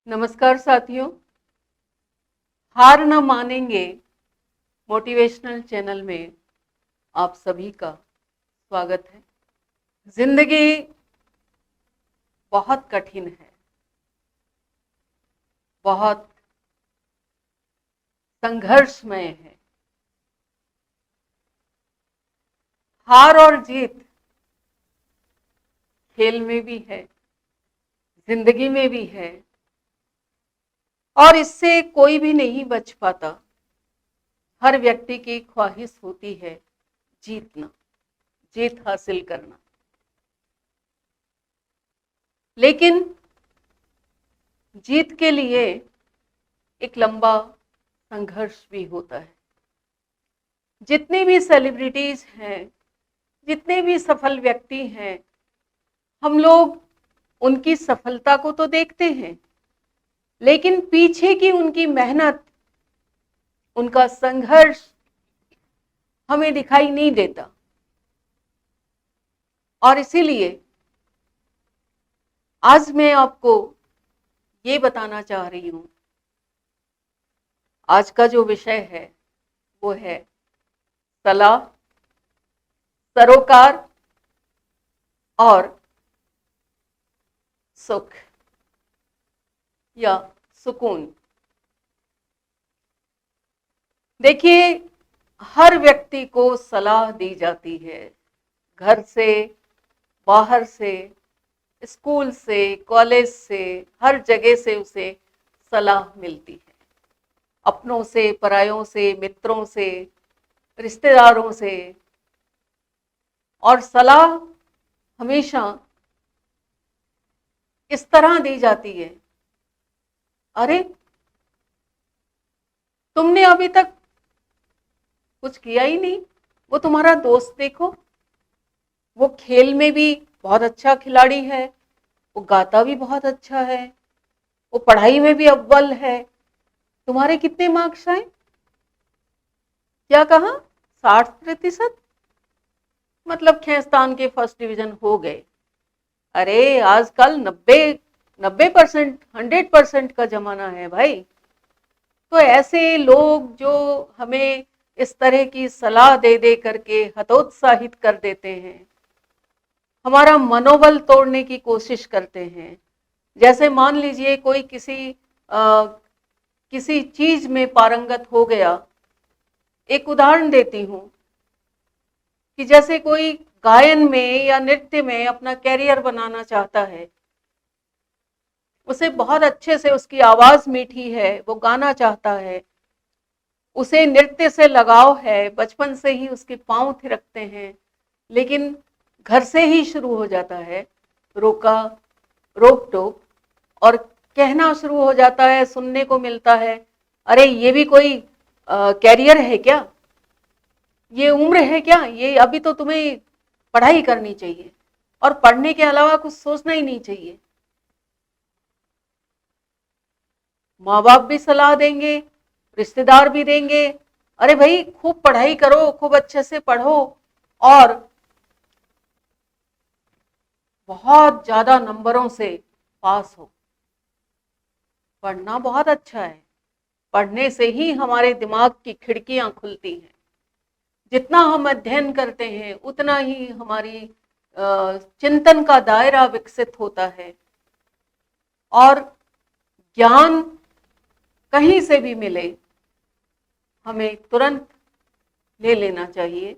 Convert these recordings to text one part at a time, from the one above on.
नमस्कार साथियों, हार न मानेंगे मोटिवेशनल चैनल में आप सभी का स्वागत है। जिंदगी बहुत कठिन है, बहुत संघर्षमय है। हार और जीत खेल में भी है, जिंदगी में भी है, और इससे कोई भी नहीं बच पाता। हर व्यक्ति की ख्वाहिश होती है जीतना, जीत हासिल करना। लेकिन जीत के लिए एक लंबा संघर्ष भी होता है। जितने भी सेलिब्रिटीज हैं, जितने भी सफल व्यक्ति हैं, हम लोग उनकी सफलता को तो देखते हैं, लेकिन पीछे की उनकी मेहनत, उनका संघर्ष हमें दिखाई नहीं देता। और इसीलिए आज मैं आपको ये बताना चाह रही हूं, आज का जो विषय है वो है सलाह, सरोकार और सुख या सुकून। देखिए, हर व्यक्ति को सलाह दी जाती है, घर से, बाहर से, स्कूल से, कॉलेज से, हर जगह से उसे सलाह मिलती है। अपनों से, परायों से, मित्रों से, रिश्तेदारों से। और सलाह हमेशा इस तरह दी जाती है, अरे तुमने अभी तक कुछ किया ही नहीं, वो तुम्हारा दोस्त देखो, वो खेल में भी बहुत अच्छा खिलाड़ी है, वो गाता भी बहुत अच्छा है, वो पढ़ाई में भी अव्वल है, तुम्हारे कितने मार्क्स आए? क्या कहा? 60%। मतलब खींचतान के फर्स्ट डिवीजन हो गए। अरे आजकल 90% 100% का जमाना है भाई। तो ऐसे लोग जो हमें इस तरह की सलाह दे दे करके हतोत्साहित कर देते हैं, हमारा मनोबल तोड़ने की कोशिश करते हैं। जैसे मान लीजिए कोई किसी चीज में पारंगत हो गया। एक उदाहरण देती हूं कि जैसे कोई गायन में या नृत्य में अपना कैरियर बनाना चाहता है, उसे बहुत अच्छे से, उसकी आवाज मीठी है, वो गाना चाहता है, उसे नृत्य से लगाव है, बचपन से ही उसके पांव थिरकते हैं, लेकिन घर से ही शुरू हो जाता है रोका रोक टोक, और कहना शुरू हो जाता है, सुनने को मिलता है, अरे ये भी कोई कैरियर है क्या? ये उम्र है क्या? ये अभी तो तुम्हें पढ़ाई करनी चाहिए, और पढ़ने के अलावा कुछ सोचना ही नहीं चाहिए। माँ बाप भी सलाह देंगे, रिश्तेदार भी देंगे, अरे भाई खूब पढ़ाई करो, खूब अच्छे से पढ़ो, और बहुत ज्यादा नंबरों से पास हो। पढ़ना बहुत अच्छा है, पढ़ने से ही हमारे दिमाग की खिड़कियां खुलती हैं। जितना हम अध्ययन करते हैं उतना ही हमारी चिंतन का दायरा विकसित होता है, और ज्ञान कहीं से भी मिले हमें तुरंत ले लेना चाहिए।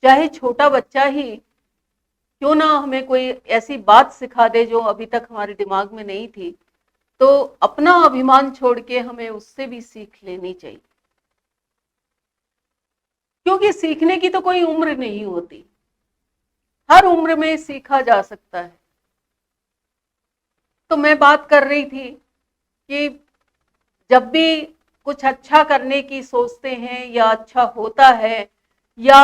चाहे छोटा बच्चा ही क्यों ना हमें कोई ऐसी बात सिखा दे जो अभी तक हमारे दिमाग में नहीं थी, तो अपना अभिमान छोड़ के हमें उससे भी सीख लेनी चाहिए, क्योंकि सीखने की तो कोई उम्र नहीं होती, हर उम्र में सीखा जा सकता है। तो मैं बात कर रही थी कि जब भी कुछ अच्छा करने की सोचते हैं या अच्छा होता है, या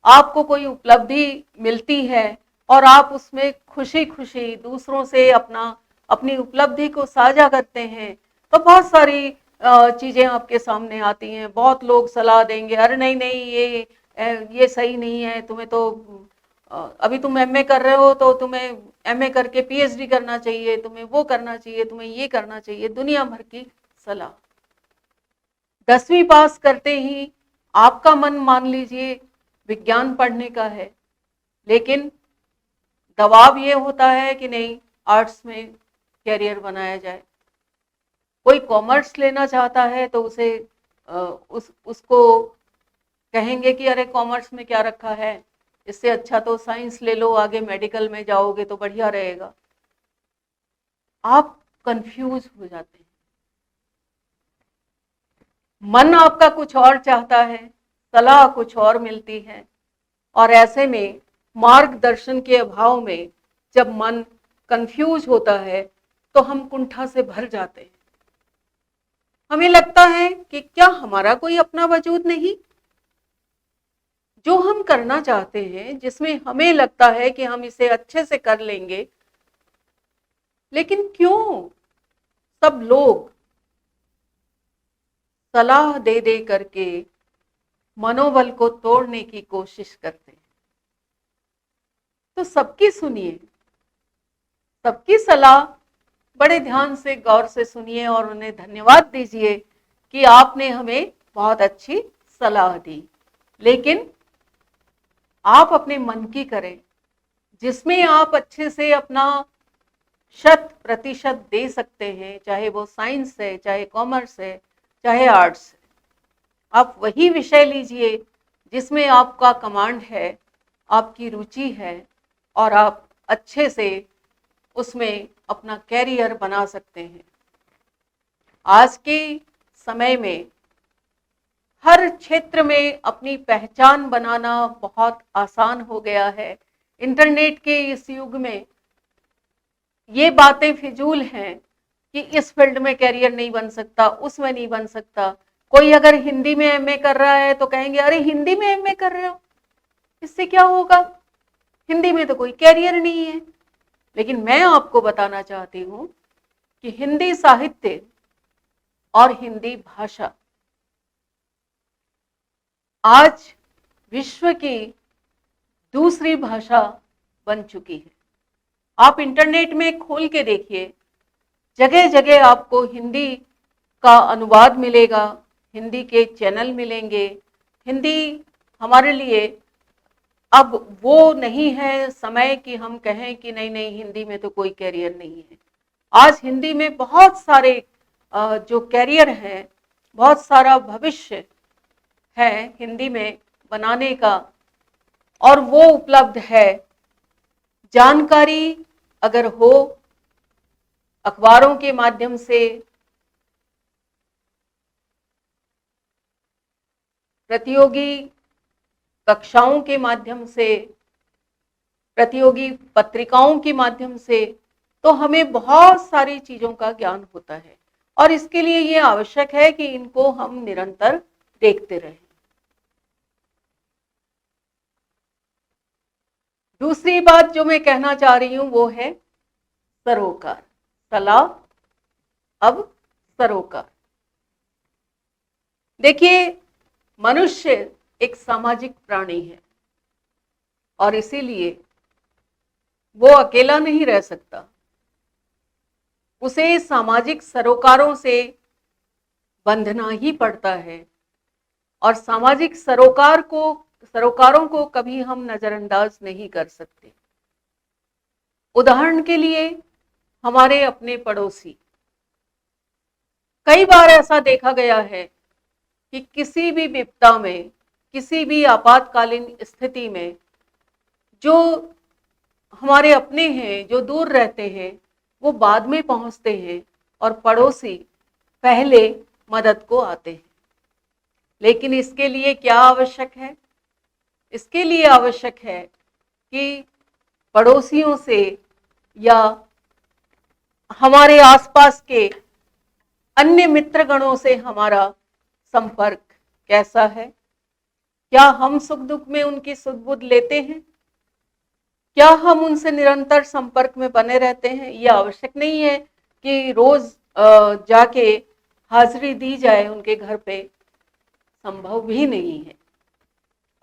आपको कोई उपलब्धि मिलती है और आप उसमें खुशी खुशी दूसरों से अपनी उपलब्धि को साझा करते हैं, तो बहुत सारी चीजें आपके सामने आती हैं। बहुत लोग सलाह देंगे, अरे नहीं नहीं, ये सही नहीं है, तुम्हें तो अभी तुम एमए कर रहे हो तो तुम्हें एमए करके पीएचडी करना चाहिए, तुम्हें वो करना चाहिए, तुम्हें ये करना चाहिए, दुनिया भर की सलाह। 10वीं पास करते ही आपका मन मान लीजिए विज्ञान पढ़ने का है, लेकिन दबाव ये होता है कि नहीं आर्ट्स में कैरियर बनाया जाए। कोई कॉमर्स लेना चाहता है तो उसे उसको कहेंगे कि अरे कॉमर्स में क्या रखा है, इससे अच्छा तो साइंस ले लो, आगे मेडिकल में जाओगे तो बढ़िया रहेगा। आप कंफ्यूज हो जाते हैं, मन आपका कुछ और चाहता है, सलाह कुछ और मिलती है, और ऐसे में मार्गदर्शन के अभाव में जब मन कंफ्यूज होता है तो हम कुंठा से भर जाते हैं। हमें लगता है कि क्या हमारा कोई अपना वजूद नहीं? जो हम करना चाहते हैं, जिसमें हमें लगता है कि हम इसे अच्छे से कर लेंगे, लेकिन क्यों सब लोग सलाह दे दे करके मनोबल को तोड़ने की कोशिश करते हैं? तो सबकी सुनिए, सबकी सलाह बड़े ध्यान से गौर से सुनिए और उन्हें धन्यवाद दीजिए कि आपने हमें बहुत अच्छी सलाह दी। लेकिन आप अपने मन की करें, जिसमें आप अच्छे से अपना 100% दे सकते हैं, चाहे वो साइंस है, चाहे कॉमर्स है, चाहे आर्ट्स है। आप वही विषय लीजिए जिसमें आपका कमांड है, आपकी रुचि है, और आप अच्छे से उसमें अपना कैरियर बना सकते हैं। आज के समय में हर क्षेत्र में अपनी पहचान बनाना बहुत आसान हो गया है। इंटरनेट के इस युग में ये बातें फिजूल हैं कि इस फील्ड में कैरियर नहीं बन सकता, उसमें नहीं बन सकता। कोई अगर हिंदी में एमए कर रहा है तो कहेंगे अरे हिंदी में एमए कर रहे हो, इससे क्या होगा, हिंदी में तो कोई कैरियर नहीं है। लेकिन मैं आपको बताना चाहती हूँ कि हिंदी साहित्य और हिंदी भाषा आज विश्व की दूसरी भाषा बन चुकी है। आप इंटरनेट में खोल के देखिए, जगह जगह आपको हिंदी का अनुवाद मिलेगा, हिंदी के चैनल मिलेंगे। हिंदी हमारे लिए अब वो नहीं है समय कि हम कहें कि नहीं नहीं हिंदी में तो कोई कैरियर नहीं है। आज हिंदी में बहुत सारे जो कैरियर हैं, बहुत सारा भविष्य है हिंदी में बनाने का, और वो उपलब्ध है। जानकारी अगर हो अखबारों के माध्यम से, प्रतियोगी कक्षाओं के माध्यम से, प्रतियोगी पत्रिकाओं के माध्यम से, तो हमें बहुत सारी चीजों का ज्ञान होता है, और इसके लिए ये आवश्यक है कि इनको हम निरंतर देखते रहें। दूसरी बात जो मैं कहना चाह रही हूं वो है सरोकार, सलाह अब सरोकार। देखिए, मनुष्य एक सामाजिक प्राणी है और इसीलिए वो अकेला नहीं रह सकता। उसे सामाजिक सरोकारों से बंधना ही पड़ता है, और सामाजिक सरोकारों को कभी हम नजरअंदाज नहीं कर सकते। उदाहरण के लिए हमारे अपने पड़ोसी, कई बार ऐसा देखा गया है कि किसी भी विपदा में, किसी भी आपातकालीन स्थिति में जो हमारे अपने हैं, जो दूर रहते हैं, वो बाद में पहुंचते हैं और पड़ोसी पहले मदद को आते हैं। लेकिन इसके लिए क्या आवश्यक है? इसके लिए आवश्यक है कि पड़ोसियों से या हमारे आसपास के अन्य मित्रगणों से हमारा संपर्क कैसा है। क्या हम सुख दुख में उनकी सुध-बुध लेते हैं? क्या हम उनसे निरंतर संपर्क में बने रहते हैं? ये आवश्यक नहीं है कि रोज जाके हाजिरी दी जाए उनके घर पे, संभव भी नहीं है।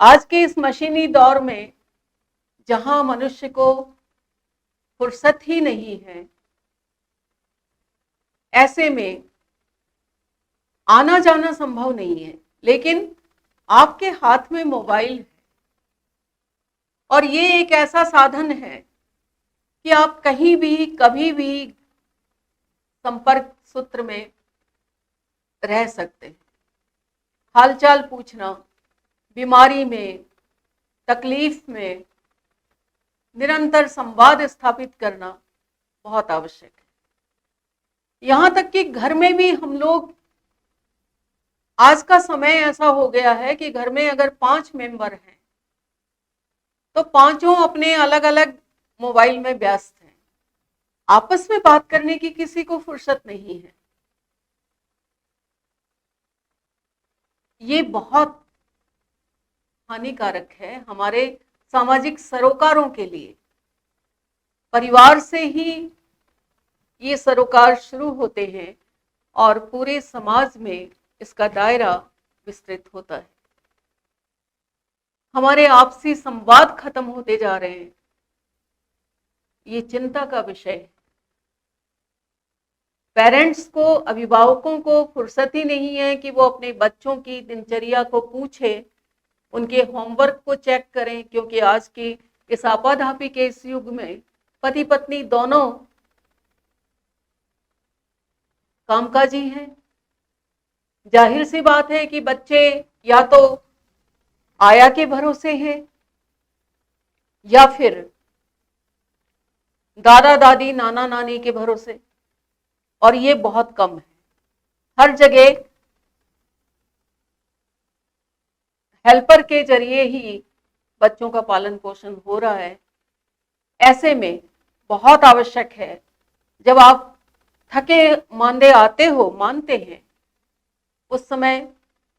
आज के इस मशीनी दौर में जहां मनुष्य को फुर्सत ही नहीं है, ऐसे में आना जाना संभव नहीं है, लेकिन आपके हाथ में मोबाइल है और ये एक ऐसा साधन है कि आप कहीं भी कभी भी संपर्क सूत्र में रह सकते हैं। हालचाल पूछना, बीमारी में, तकलीफ में निरंतर संवाद स्थापित करना बहुत आवश्यक है। यहां तक कि घर में भी हम लोग, आज का समय ऐसा हो गया है कि घर में अगर 5 मेंबर हैं तो पांचों अपने अलग अलग मोबाइल में व्यस्त हैं। आपस में बात करने की किसी को फुर्सत नहीं है। ये बहुत हानिकारक है हमारे सामाजिक सरोकारों के लिए। परिवार से ही ये सरोकार शुरू होते हैं और पूरे समाज में इसका दायरा विस्तृत होता है। हमारे आपसी संवाद खत्म होते जा रहे हैं, ये चिंता का विषय है। पेरेंट्स को, अभिभावकों को फुर्सत ही नहीं है कि वो अपने बच्चों की दिनचर्या को पूछे, उनके होमवर्क को चेक करें, क्योंकि आज की इस आपाधापी के इस युग में पति पत्नी दोनों कामकाजी हैं। जाहिर सी बात है कि बच्चे या तो आया के भरोसे हैं या फिर दादा दादी नाना नानी के भरोसे, और ये बहुत कम है। हर जगह हेल्पर के जरिए ही बच्चों का पालन पोषण हो रहा है। ऐसे में बहुत आवश्यक है, जब आप थके मांदे मानते हैं, उस समय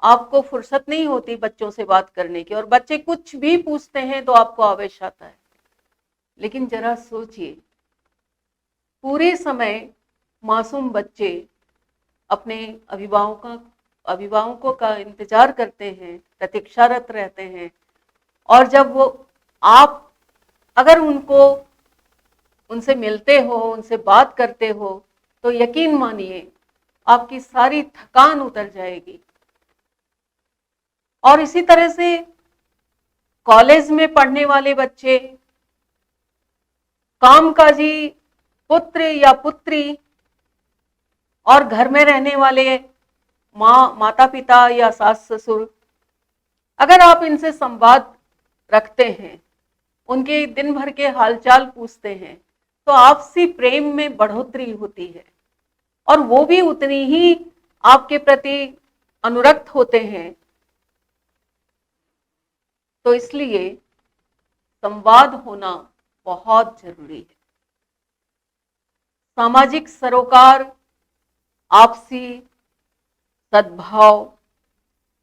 आपको फुर्सत नहीं होती बच्चों से बात करने की, और बच्चे कुछ भी पूछते हैं तो आपको आवेश आता है। लेकिन जरा सोचिए, पूरे समय मासूम बच्चे अपने अभिभावकों का इंतजार करते हैं, प्रतीक्षारत रहते हैं, और जब वो आप अगर उनसे मिलते हो, उनसे बात करते हो, तो यकीन मानिए आपकी सारी थकान उतर जाएगी। और इसी तरह से कॉलेज में पढ़ने वाले बच्चे, कामकाजी पुत्र या पुत्री, और घर में रहने वाले माता पिता या सास ससुर, अगर आप इनसे संवाद रखते हैं, उनके दिन भर के हालचाल पूछते हैं, तो आपसी प्रेम में बढ़ोतरी होती है और वो भी उतनी ही आपके प्रति अनुरक्त होते हैं। तो इसलिए संवाद होना बहुत जरूरी है। सामाजिक सरोकार, आपसी सद्भाव,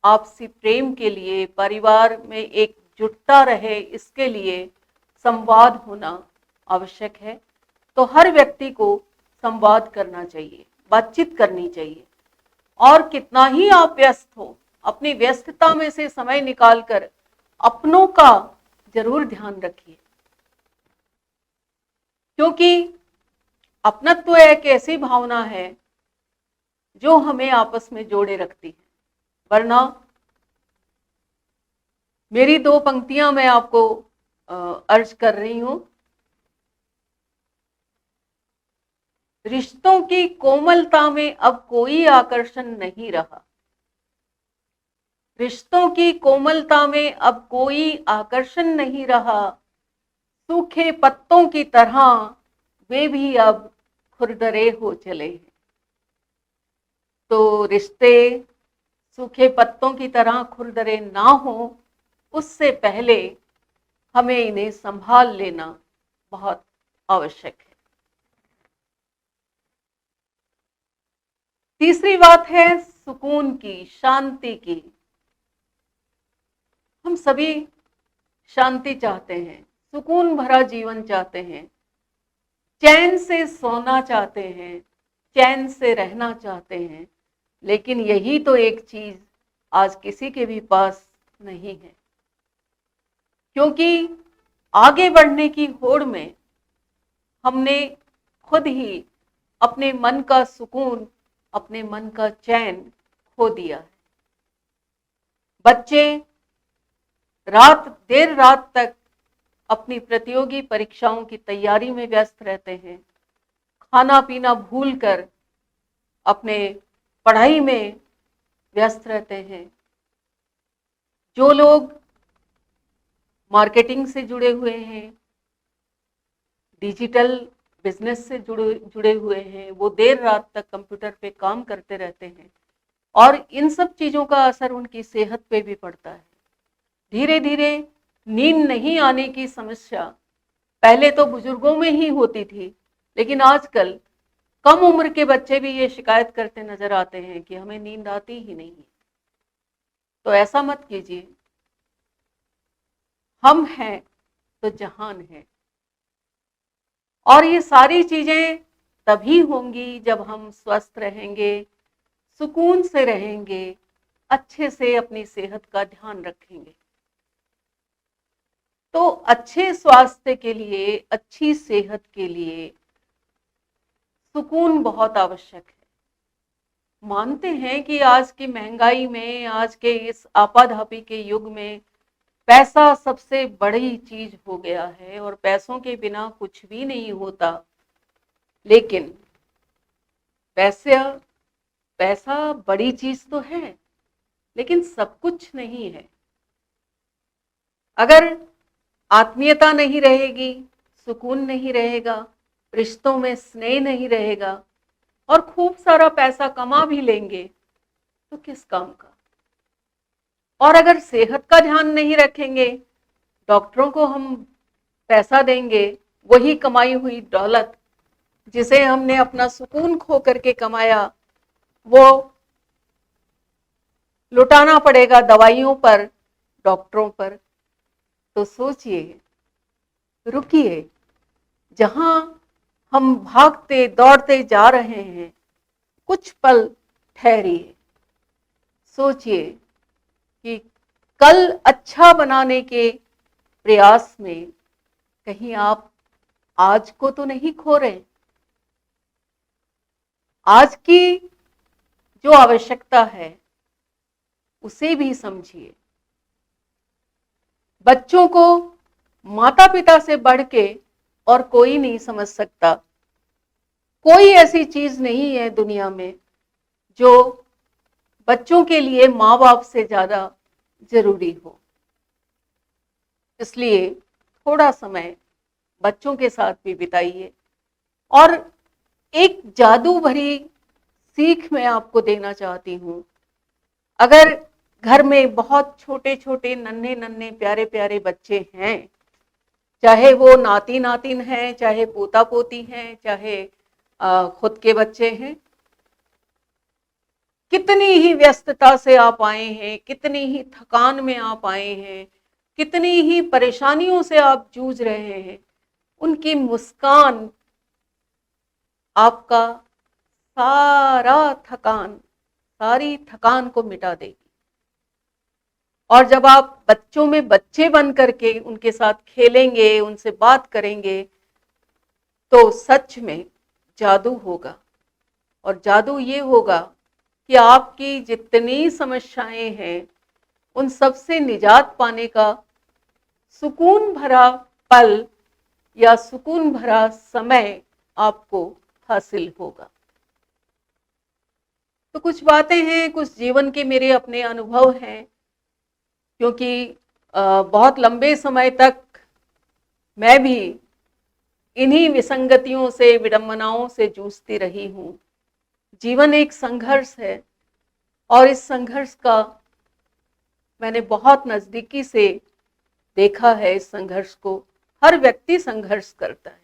आपसी प्रेम के लिए, परिवार में एकजुटता रहे, इसके लिए संवाद होना आवश्यक है। तो हर व्यक्ति को संवाद करना चाहिए, बातचीत करनी चाहिए, और कितना ही आप व्यस्त हो, अपनी व्यस्तता में से समय निकालकर अपनों का जरूर ध्यान रखिए, क्योंकि अपनत्व एक ऐसी भावना है जो हमें आपस में जोड़े रखती है। वरना मेरी 2 पंक्तियां मैं आपको अर्ज कर रही हूं। रिश्तों की कोमलता में अब कोई आकर्षण नहीं रहा, रिश्तों की कोमलता में अब कोई आकर्षण नहीं रहा, सूखे पत्तों की तरह वे भी अब खुरदरे हो चले हैं। तो रिश्ते सूखे पत्तों की तरह खुरदरे ना हो, उससे पहले हमें इन्हें संभाल लेना बहुत आवश्यक है। तीसरी बात है सुकून की, शांति की। हम सभी शांति चाहते हैं, सुकून भरा जीवन चाहते हैं, चैन से सोना चाहते हैं, चैन से रहना चाहते हैं, लेकिन यही तो एक चीज आज किसी के भी पास नहीं है। क्योंकि आगे बढ़ने की होड़ में हमने खुद ही अपने मन का सुकून, अपने मन का चैन खो दिया है। बच्चे देर रात तक अपनी प्रतियोगी परीक्षाओं की तैयारी में व्यस्त रहते हैं, खाना पीना भूलकर अपने पढ़ाई में व्यस्त रहते हैं। जो लोग मार्केटिंग से जुड़े हुए हैं, डिजिटल बिजनेस से जुड़े हुए हैं, वो देर रात तक कंप्यूटर पे काम करते रहते हैं और इन सब चीज़ों का असर उनकी सेहत पे भी पड़ता है। धीरे धीरे नींद नहीं आने की समस्या पहले तो बुजुर्गों में ही होती थी, लेकिन आजकल कम उम्र के बच्चे भी ये शिकायत करते नजर आते हैं कि हमें नींद आती ही नहीं है। तो ऐसा मत कीजिए। हम हैं तो जहान है, और ये सारी चीजें तभी होंगी जब हम स्वस्थ रहेंगे, सुकून से रहेंगे, अच्छे से अपनी सेहत का ध्यान रखेंगे। तो अच्छे स्वास्थ्य के लिए, अच्छी सेहत के लिए सुकून बहुत आवश्यक है। मानते हैं कि आज की महंगाई में, आज के इस आपाधापी के युग में पैसा सबसे बड़ी चीज हो गया है और पैसों के बिना कुछ भी नहीं होता। लेकिन पैसा बड़ी चीज तो है, लेकिन सब कुछ नहीं है। अगर आत्मीयता नहीं रहेगी, सुकून नहीं रहेगा, रिश्तों में स्नेह नहीं रहेगा और खूब सारा पैसा कमा भी लेंगे तो किस काम का। और अगर सेहत का ध्यान नहीं रखेंगे, डॉक्टरों को हम पैसा देंगे, वही कमाई हुई दौलत जिसे हमने अपना सुकून खो करके कमाया, वो लुटाना पड़ेगा दवाइयों पर, डॉक्टरों पर। तो सोचिए, रुकिए, जहां हम भागते दौड़ते जा रहे हैं, कुछ पल ठहरिए, सोचिए कि कल अच्छा बनाने के प्रयास में कहीं आप आज को तो नहीं खो रहे। आज की जो आवश्यकता है उसे भी समझिए। बच्चों को माता पिता से बढ़ के और कोई नहीं समझ सकता। कोई ऐसी चीज नहीं है दुनिया में जो बच्चों के लिए माँ बाप से ज्यादा जरूरी हो। इसलिए थोड़ा समय बच्चों के साथ भी बिताइए। और एक जादू भरी सीख मैं आपको देना चाहती हूँ। अगर घर में बहुत छोटे छोटे नन्हे नन्हे प्यारे प्यारे बच्चे हैं, चाहे वो नाती नातिन हैं, चाहे पोता पोती हैं, चाहे खुद के बच्चे हैं, कितनी ही व्यस्तता से आप आए हैं, कितनी ही थकान में आप आए हैं, कितनी ही परेशानियों से आप जूझ रहे हैं, उनकी मुस्कान आपका सारी थकान को मिटा देगी। और जब आप बच्चों में बच्चे बन करके उनके साथ खेलेंगे, उनसे बात करेंगे, तो सच में जादू होगा। और जादू ये होगा कि आपकी जितनी समस्याएं हैं उन सब से निजात पाने का सुकून भरा पल या सुकून भरा समय आपको हासिल होगा। तो कुछ बातें हैं, कुछ जीवन के मेरे अपने अनुभव हैं, क्योंकि बहुत लंबे समय तक मैं भी इन्हीं विसंगतियों से, विडंबनाओं से जूझती रही हूँ। जीवन एक संघर्ष है और इस संघर्ष का मैंने बहुत नजदीकी से देखा है। इस संघर्ष को हर व्यक्ति संघर्ष करता है,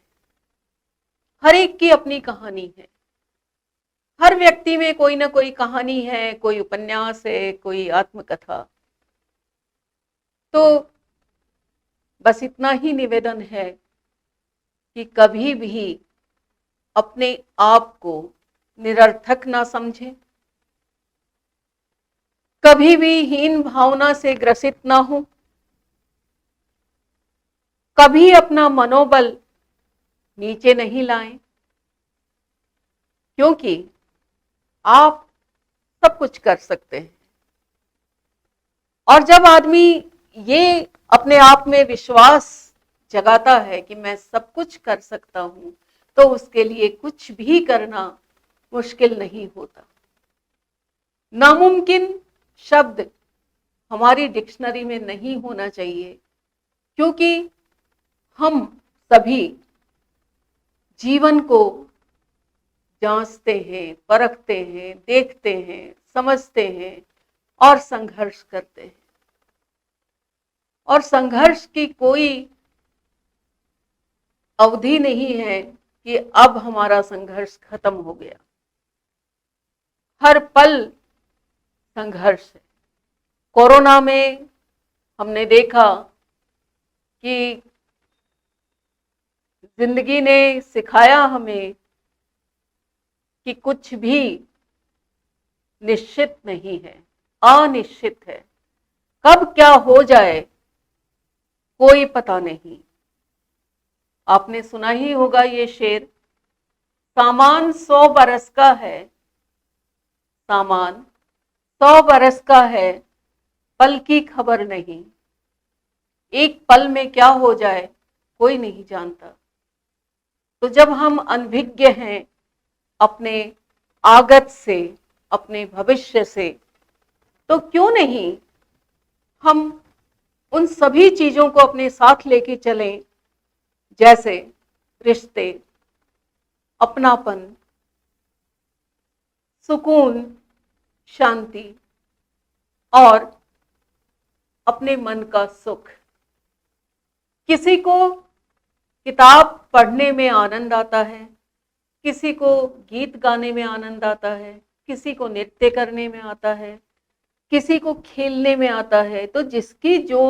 हर एक की अपनी कहानी है। हर व्यक्ति में कोई ना कोई कहानी है, कोई उपन्यास है, कोई आत्मकथा। तो बस इतना ही निवेदन है कि कभी भी अपने आप को निरर्थक ना समझें, कभी भी हीन भावना से ग्रसित ना हो। कभी अपना मनोबल नीचे नहीं लाएं, क्योंकि आप सब कुछ कर सकते हैं। और जब आदमी ये अपने आप में विश्वास जगाता है कि मैं सब कुछ कर सकता हूं, तो उसके लिए कुछ भी करना मुश्किल नहीं होता। नामुमकिन शब्द हमारी डिक्शनरी में नहीं होना चाहिए, क्योंकि हम सभी जीवन को जांचते हैं, परखते हैं, देखते हैं, समझते हैं और संघर्ष करते हैं। और संघर्ष की कोई अवधि नहीं है कि अब हमारा संघर्ष खत्म हो गया। हर पल संघर्ष है। कोरोना में हमने देखा कि जिंदगी ने सिखाया हमें कि कुछ भी निश्चित नहीं है, अनिश्चित है। कब क्या हो जाए कोई पता नहीं। आपने सुना ही होगा ये शेर, सामान 100 बरस का है, सामान 100 बरस का है, पल की खबर नहीं। एक पल में क्या हो जाए कोई नहीं जानता। तो जब हम अनभिज्ञ हैं अपने आगत से, अपने भविष्य से, तो क्यों नहीं हम उन सभी चीजों को अपने साथ लेके चलें, जैसे रिश्ते, अपनापन, सुकून, शांति और अपने मन का सुख। किसी को किताब पढ़ने में आनंद आता है, किसी को गीत गाने में आनंद आता है, किसी को नृत्य करने में आता है, किसी को खेलने में आता है। तो जिसकी जो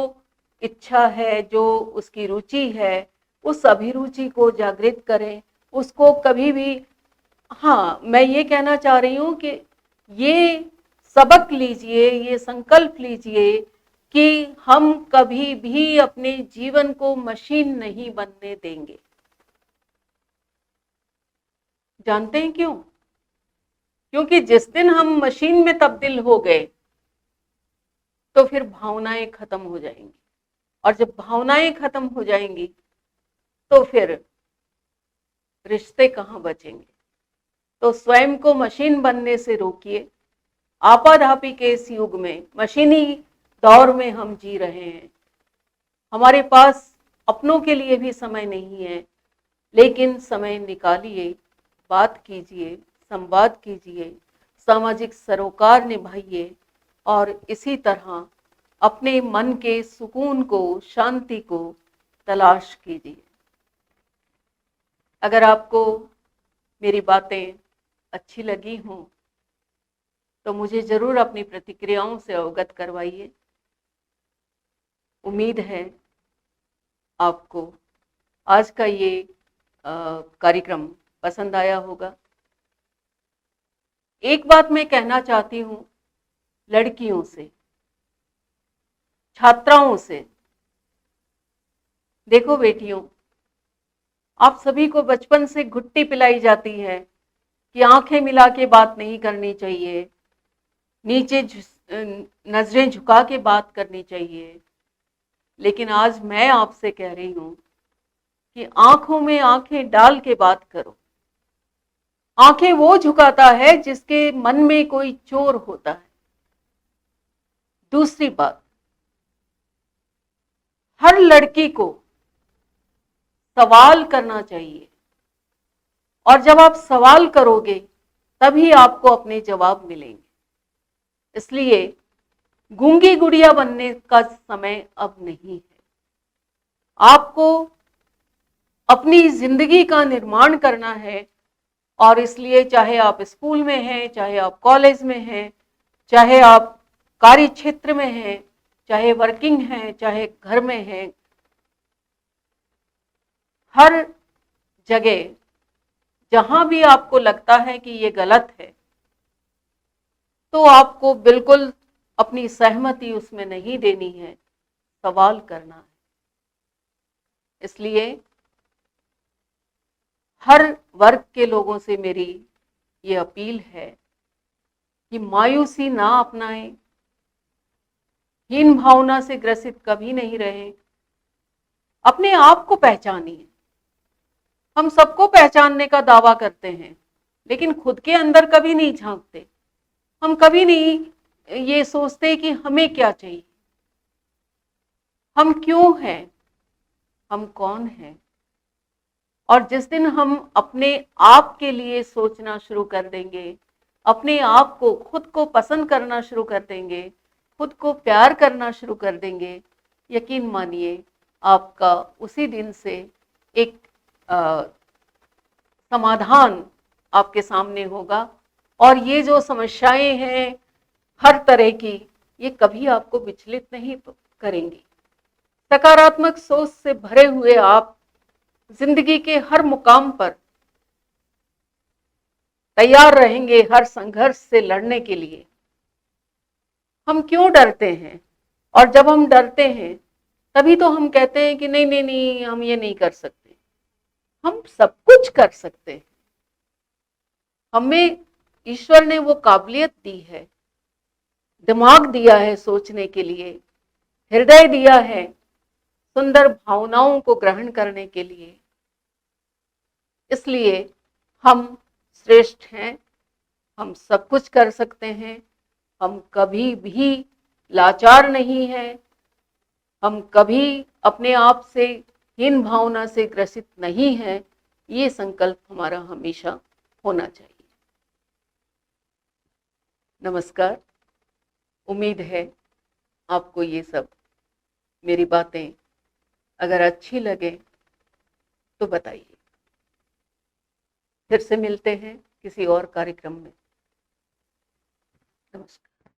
इच्छा है, जो उसकी रुचि है, उस अभिरुचि को जागृत करें, उसको कभी भी। हाँ, मैं ये कहना चाह रही हूँ कि ये सबक लीजिए, ये संकल्प लीजिए कि हम कभी भी अपने जीवन को मशीन नहीं बनने देंगे। जानते हैं क्यों? क्योंकि जिस दिन हम मशीन में तब्दील हो गए, तो फिर भावनाएं खत्म हो जाएंगी। और जब भावनाएं खत्म हो जाएंगी, तो फिर रिश्ते कहाँ बचेंगे। तो स्वयं को मशीन बनने से रोकिए। आपाधापी के इस युग में, मशीनी दौर में हम जी रहे हैं। हमारे पास अपनों के लिए भी समय नहीं है, लेकिन समय निकालिए, बात कीजिए, संवाद कीजिए, सामाजिक सरोकार निभाइए और इसी तरह अपने मन के सुकून को, शांति को तलाश कीजिए। अगर आपको मेरी बातें अच्छी लगी हों, तो मुझे ज़रूर अपनी प्रतिक्रियाओं से अवगत करवाइए। उम्मीद है आपको आज का ये कार्यक्रम पसंद आया होगा। एक बात मैं कहना चाहती हूँ लड़कियों से, छात्राओं से। देखो बेटियों, आप सभी को बचपन से घुट्टी पिलाई जाती है कि आंखें मिला के बात नहीं करनी चाहिए, नीचे नजरें झुका के बात करनी चाहिए। लेकिन आज मैं आपसे कह रही हूं कि आंखों में आंखें डाल के बात करो। आंखें वो झुकाता है जिसके मन में कोई चोर होता है। दूसरी बात, हर लड़की को सवाल करना चाहिए, और जब आप सवाल करोगे तभी आपको अपने जवाब मिलेंगे। इसलिए गूंगी गुड़िया बनने का समय अब नहीं है। आपको अपनी जिंदगी का निर्माण करना है, और इसलिए चाहे आप स्कूल में हैं, चाहे आप कॉलेज में हैं, चाहे आप कार्य क्षेत्र में हैं, चाहे वर्किंग हैं, चाहे घर में हैं, हर जगह जहां भी आपको लगता है कि ये गलत है, तो आपको बिल्कुल अपनी सहमति उसमें नहीं देनी है, सवाल करना है। इसलिए हर वर्ग के लोगों से मेरी ये अपील है कि मायूसी ना अपनाएं, हीन भावना से ग्रसित कभी नहीं रहें, अपने आप को पहचानिए। हम सबको पहचानने का दावा करते हैं, लेकिन खुद के अंदर कभी नहीं झांकते। हम कभी नहीं ये सोचते कि हमें क्या चाहिए, हम क्यों हैं, हम कौन हैं। और जिस दिन हम अपने आप के लिए सोचना शुरू कर देंगे, अपने आप को, खुद को पसंद करना शुरू कर देंगे, खुद को प्यार करना शुरू कर देंगे, यकीन मानिए आपका उसी दिन से एक समाधान आपके सामने होगा। और ये जो समस्याएं हैं हर तरह की, ये कभी आपको विचलित नहीं करेंगी। सकारात्मक सोच से भरे हुए आप जिंदगी के हर मुकाम पर तैयार रहेंगे हर संघर्ष से लड़ने के लिए। हम क्यों डरते हैं? और जब हम डरते हैं तभी तो हम कहते हैं कि नहीं नहीं नहीं, हम ये नहीं कर सकते। हम सब कुछ कर सकते हैं। हमें ईश्वर ने वो काबिलियत दी है, दिमाग दिया है सोचने के लिए, हृदय दिया है सुंदर भावनाओं को ग्रहण करने के लिए। इसलिए हम श्रेष्ठ हैं, हम सब कुछ कर सकते हैं, हम कभी भी लाचार नहीं हैं, हम कभी अपने आप से हीन भावना से ग्रसित नहीं हैं। ये संकल्प हमारा हमेशा होना चाहिए। नमस्कार। उम्मीद है आपको ये सब मेरी बातें अगर अच्छी लगे तो बताइए। फिर से मिलते हैं किसी और कार्यक्रम में। नमस्कार।